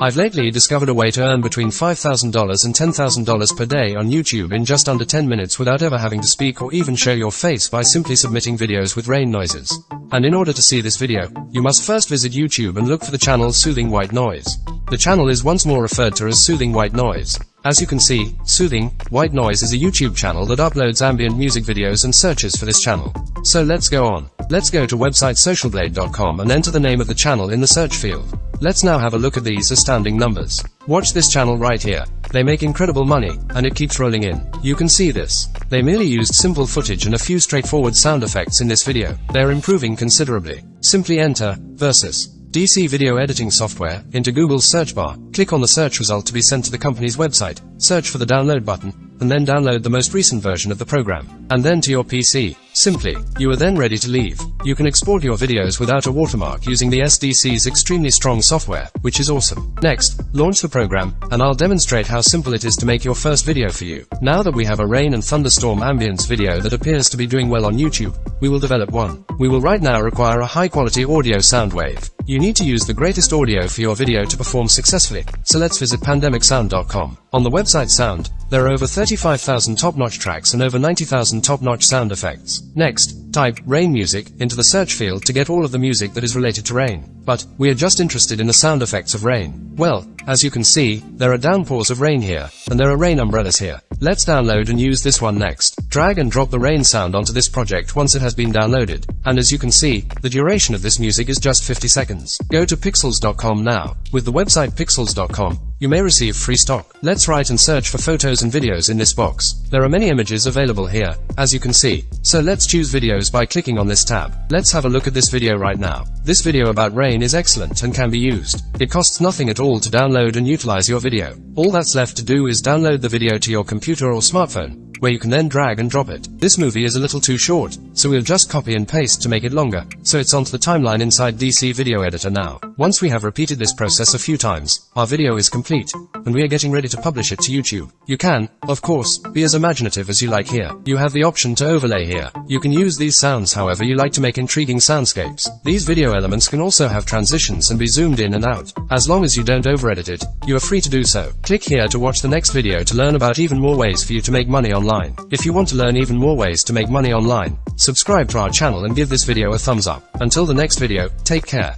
I've lately discovered a way to earn between $5,000 and $10,000 per day on YouTube in just under 10 minutes without ever having to speak or even show your face by simply submitting videos with rain noises. And in order to see this video, you must first visit YouTube and look for the channel Soothing White Noise. The channel is once more referred to as Soothing White Noise. As you can see, Soothing White Noise is a YouTube channel that uploads ambient music videos and searches for this channel. So let's go on. Let's go to website socialblade.com and enter the name of the channel in the search field. Let's now have a look at these astounding numbers. Watch this channel right here. They make incredible money, and it keeps rolling in. You can see this. They merely used simple footage and a few straightforward sound effects in this video. They're improving considerably. Simply enter versus DC video editing software into Google's search bar. Click on the search result to be sent to the company's website. Search for the download button, and then download the most recent version of the program, and then to your PC. Simply, you are then ready to leave. You can export your videos without a watermark using the SDC's extremely strong software, which is awesome. Next, launch the program, and I'll demonstrate how simple it is to make your first video for you. Now that we have a rain and thunderstorm ambience video that appears to be doing well on YouTube, we will develop one. We will right now require a high-quality audio sound wave. You need to use the greatest audio for your video to perform successfully, so let's visit pandemicsound.com. On the website Sound, there are over 35,000 top-notch tracks and over 90,000 top-notch sound effects. Next, type rain music into the search field to get all of the music that is related to rain. But we are just interested in the sound effects of rain. Well, as you can see, there are downpours of rain here, and there are rain umbrellas here. Let's download and use this one next. Drag and drop the rain sound onto this project once it has been downloaded, and as you can see, the duration of this music is just 50 seconds. Go to pixels.com now. With the website pixels.com, you may receive free stock. Let's write and search for photos and videos in this box. There are many images available here, as you can see. So let's choose videos by clicking on this tab. Let's have a look at this video right now. This video about rain is excellent and can be used. It costs nothing at all to download and utilize your video. All that's left to do is download the video to your computer or smartphone, where you can then drag and drop it. This movie is a little too short, so we'll just copy and paste to make it longer, so it's onto the timeline inside DC Video Editor now. Once we have repeated this process a few times, our video is complete, and we are getting ready to publish it to YouTube. You can, of course, be as imaginative as you like here. You have the option to overlay here. You can use these sounds however you like to make intriguing soundscapes. These video elements can also have transitions and be zoomed in and out. As long as you don't over-edit it, you are free to do so. Click here to watch the next video to learn about even more ways for you to make money online. If you want to learn even more ways to make money online, subscribe to our channel and give this video a thumbs up. Until the next video, take care.